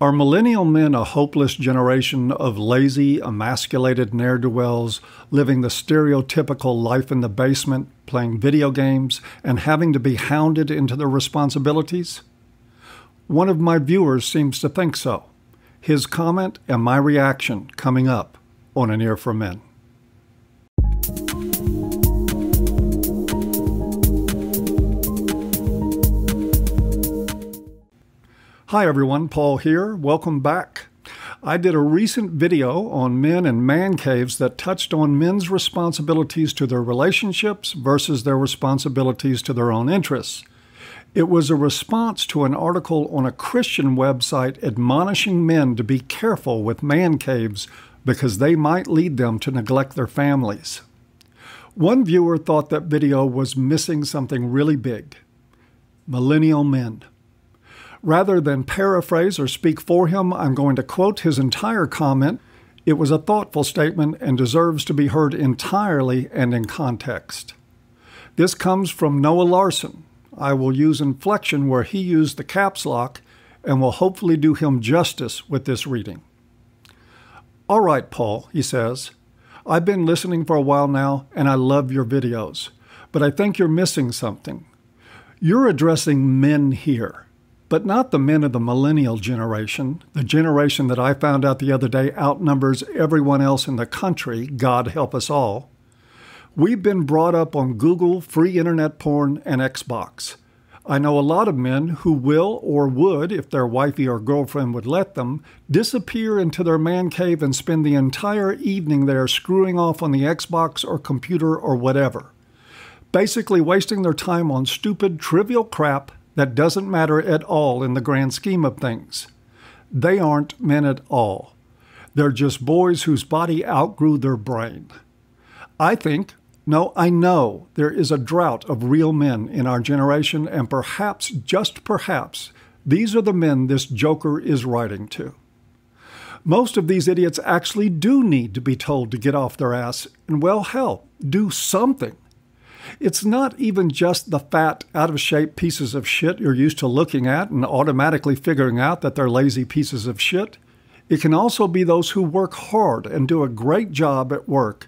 Are millennial men a hopeless generation of lazy, emasculated ne'er-do-wells living the stereotypical life in the basement, playing video games, and having to be hounded into their responsibilities? One of my viewers seems to think so. His comment and my reaction coming up on An Ear for Men. Hi everyone, Paul here. Welcome back. I did a recent video on men and man caves that touched on men's responsibilities to their relationships versus their responsibilities to their own interests. It was a response to an article on a Christian website admonishing men to be careful with man caves because they might lead them to neglect their families. One viewer thought that video was missing something really big: millennial men. Rather than paraphrase or speak for him, I'm going to quote his entire comment. It was a thoughtful statement and deserves to be heard entirely and in context. This comes from Noah Larson. I will use inflection where he used the caps lock and will hopefully do him justice with this reading. All right, Paul, he says, I've been listening for a while now and I love your videos, but I think you're missing something. You're addressing men here, but not the men of the millennial generation, the generation that I found out the other day outnumbers everyone else in the country, God help us all. We've been brought up on Google, free internet porn, and Xbox. I know a lot of men who will or would, if their wifey or girlfriend would let them, disappear into their man cave and spend the entire evening there screwing off on the Xbox or computer or whatever. Basically wasting their time on stupid, trivial crap that doesn't matter at all in the grand scheme of things. They aren't men at all. They're just boys whose body outgrew their brain. I know there is a drought of real men in our generation, and perhaps, just perhaps, these are the men this joker is writing to. Most of these idiots actually do need to be told to get off their ass and, well, hell, do something. It's not even just the fat, out-of-shape pieces of shit you're used to looking at and automatically figuring out that they're lazy pieces of shit. It can also be those who work hard and do a great job at work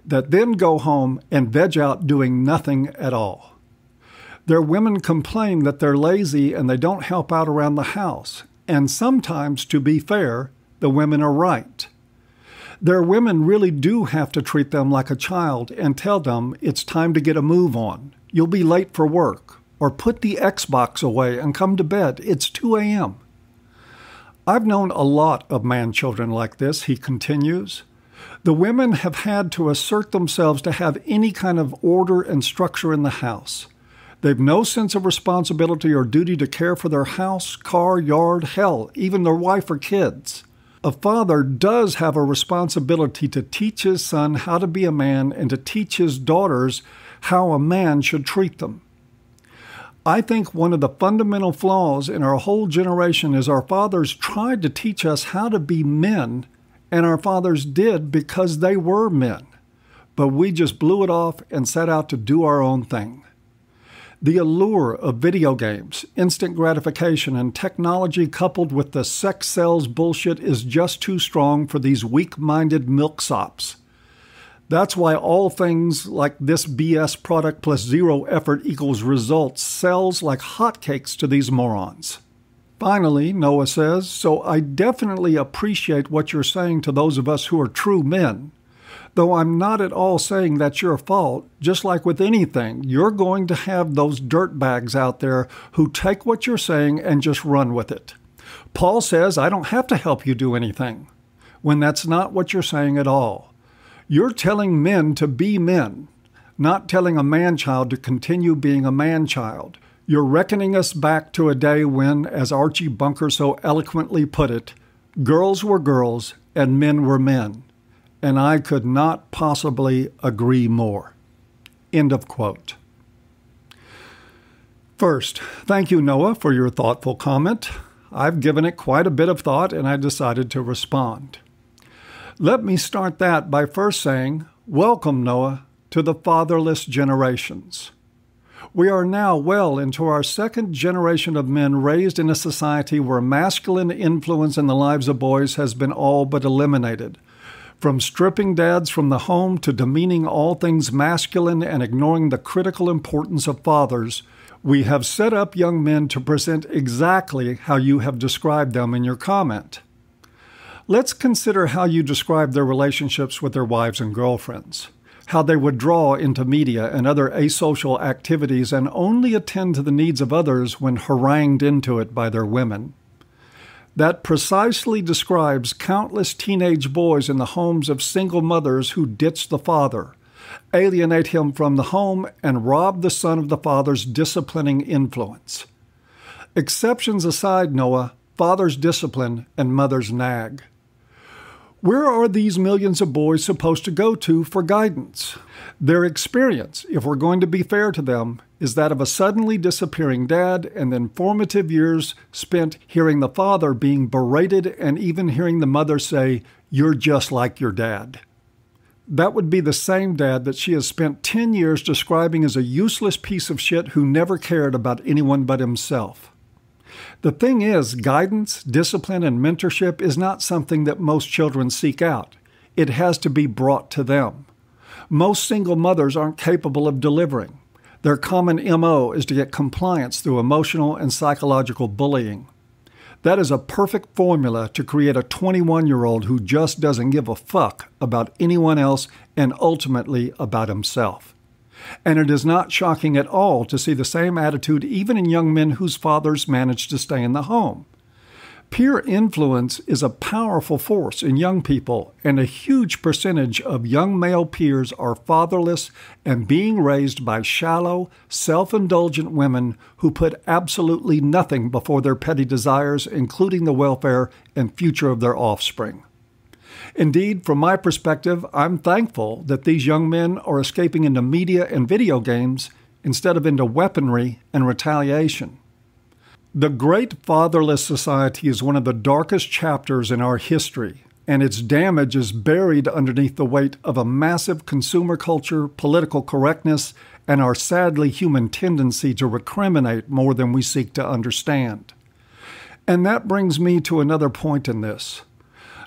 that then go home and veg out doing nothing at all. Their women complain that they're lazy and they don't help out around the house. And sometimes, to be fair, the women are right. Their women really do have to treat them like a child and tell them it's time to get a move on. You'll be late for work. Or put the Xbox away and come to bed. It's 2 a.m. I've known a lot of man-children like this, he continues. The women have had to assert themselves to have any kind of order and structure in the house. They've no sense of responsibility or duty to care for their house, car, yard, hell, even their wife or kids. A father does have a responsibility to teach his son how to be a man and to teach his daughters how a man should treat them. I think one of the fundamental flaws in our whole generation is our fathers tried to teach us how to be men, and our fathers did because they were men. But we just blew it off and set out to do our own thing. The allure of video games, instant gratification, and technology coupled with the sex sells bullshit is just too strong for these weak-minded milksops. That's why all things like this BS product plus zero effort equals results sells like hotcakes to these morons. Finally, Noah says, so I definitely appreciate what you're saying to those of us who are true men. Though I'm not at all saying that's your fault, just like with anything, you're going to have those dirtbags out there who take what you're saying and just run with it. Paul says I don't have to help you do anything, when that's not what you're saying at all. You're telling men to be men, not telling a man-child to continue being a man-child. You're reckoning us back to a day when, as Archie Bunker so eloquently put it, girls were girls and men were men. And I could not possibly agree more. End of quote. First, thank you, Noah, for your thoughtful comment. I've given it quite a bit of thought and I decided to respond. Let me start that by first saying, welcome, Noah, to the fatherless generations. We are now well into our second generation of men raised in a society where masculine influence in the lives of boys has been all but eliminated. From stripping dads from the home to demeaning all things masculine and ignoring the critical importance of fathers, we have set up young men to present exactly how you have described them in your comment. Let's consider how you describe their relationships with their wives and girlfriends, how they would draw into media and other asocial activities and only attend to the needs of others when harangued into it by their women. That precisely describes countless teenage boys in the homes of single mothers who ditch the father, alienate him from the home, and rob the son of the father's disciplining influence. Exceptions aside, Noah, fathers discipline and mothers nag. Where are these millions of boys supposed to go to for guidance? Their experience, if we're going to be fair to them, is that of a suddenly disappearing dad and then formative years spent hearing the father being berated and even hearing the mother say, "You're just like your dad." That would be the same dad that she has spent 10 years describing as a useless piece of shit who never cared about anyone but himself. The thing is, guidance, discipline, and mentorship is not something that most children seek out. It has to be brought to them. Most single mothers aren't capable of delivering. Their common MO is to get compliance through emotional and psychological bullying. That is a perfect formula to create a 21-year-old who just doesn't give a fuck about anyone else and ultimately about himself. And it is not shocking at all to see the same attitude even in young men whose fathers manage to stay in the home. Peer influence is a powerful force in young people, and a huge percentage of young male peers are fatherless and being raised by shallow, self-indulgent women who put absolutely nothing before their petty desires, including the welfare and future of their offspring. Indeed, from my perspective, I'm thankful that these young men are escaping into media and video games instead of into weaponry and retaliation. The Great Fatherless Society is one of the darkest chapters in our history, and its damage is buried underneath the weight of a massive consumer culture, political correctness, and our sadly human tendency to recriminate more than we seek to understand. And that brings me to another point in this.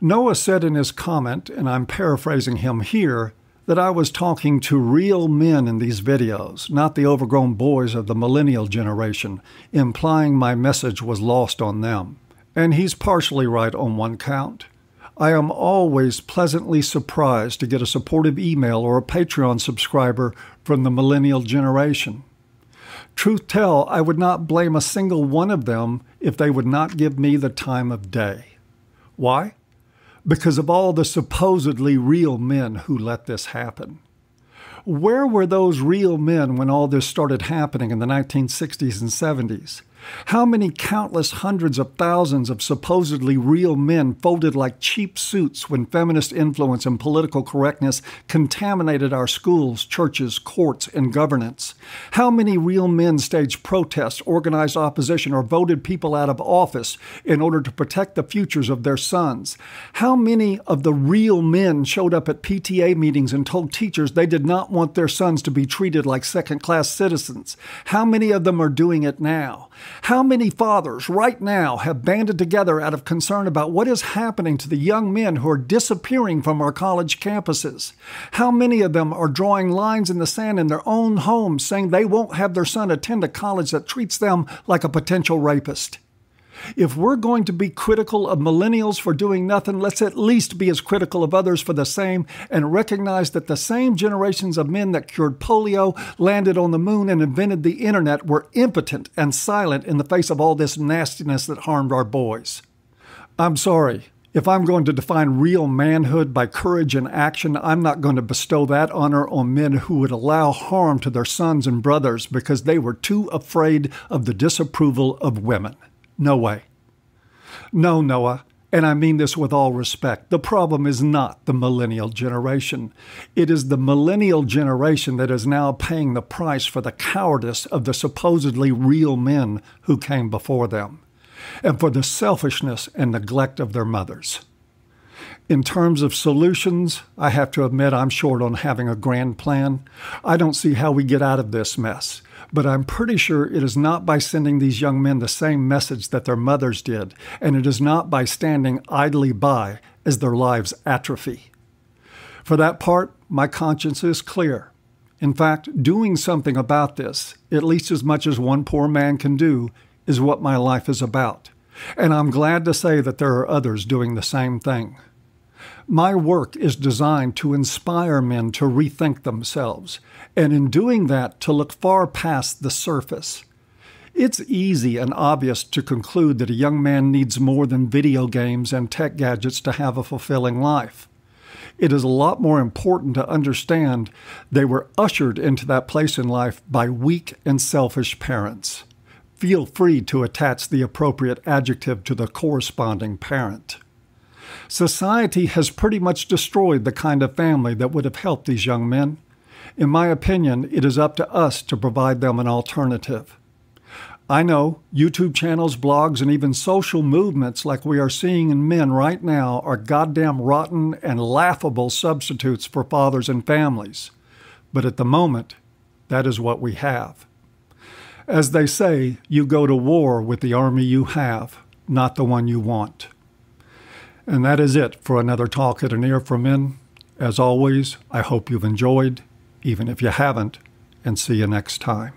Noah said in his comment, and I'm paraphrasing him here, that I was talking to real men in these videos, not the overgrown boys of the millennial generation, implying my message was lost on them. And he's partially right on one count. I am always pleasantly surprised to get a supportive email or a Patreon subscriber from the millennial generation. Truth tell, I would not blame a single one of them if they would not give me the time of day. Why? Because of all the supposedly real men who let this happen. Where were those real men when all this started happening in the 1960s and 70s? How many countless hundreds of thousands of supposedly real men folded like cheap suits when feminist influence and political correctness contaminated our schools, churches, courts, and governance? How many real men staged protests, organized opposition, or voted people out of office in order to protect the futures of their sons? How many of the real men showed up at PTA meetings and told teachers they did not want their sons to be treated like second-class citizens? How many of them are doing it now? How many fathers right now have banded together out of concern about what is happening to the young men who are disappearing from our college campuses? How many of them are drawing lines in the sand in their own homes saying they won't have their son attend a college that treats them like a potential rapist? If we're going to be critical of millennials for doing nothing, let's at least be as critical of others for the same and recognize that the same generations of men that cured polio, landed on the moon, and invented the internet were impotent and silent in the face of all this nastiness that harmed our boys. I'm sorry. If I'm going to define real manhood by courage and action, I'm not going to bestow that honor on men who would allow harm to their sons and brothers because they were too afraid of the disapproval of women. No way. No, Noah, and I mean this with all respect, the problem is not the millennial generation. It is the millennial generation that is now paying the price for the cowardice of the supposedly real men who came before them, and for the selfishness and neglect of their mothers. In terms of solutions, I have to admit I'm short on having a grand plan. I don't see how we get out of this mess, but I'm pretty sure it is not by sending these young men the same message that their mothers did, and it is not by standing idly by as their lives atrophy. For that part, my conscience is clear. In fact, doing something about this, at least as much as one poor man can do, is what my life is about. And I'm glad to say that there are others doing the same thing. My work is designed to inspire men to rethink themselves, and in doing that, to look far past the surface. It's easy and obvious to conclude that a young man needs more than video games and tech gadgets to have a fulfilling life. It is a lot more important to understand they were ushered into that place in life by weak and selfish parents. Feel free to attach the appropriate adjective to the corresponding parent. Society has pretty much destroyed the kind of family that would have helped these young men. In my opinion, it is up to us to provide them an alternative. I know YouTube channels, blogs, and even social movements like we are seeing in men right now are goddamn rotten and laughable substitutes for fathers and families. But at the moment, that is what we have. As they say, you go to war with the army you have, not the one you want. And that is it for another Talk at an Ear for Men. As always, I hope you've enjoyed, even if you haven't, and see you next time.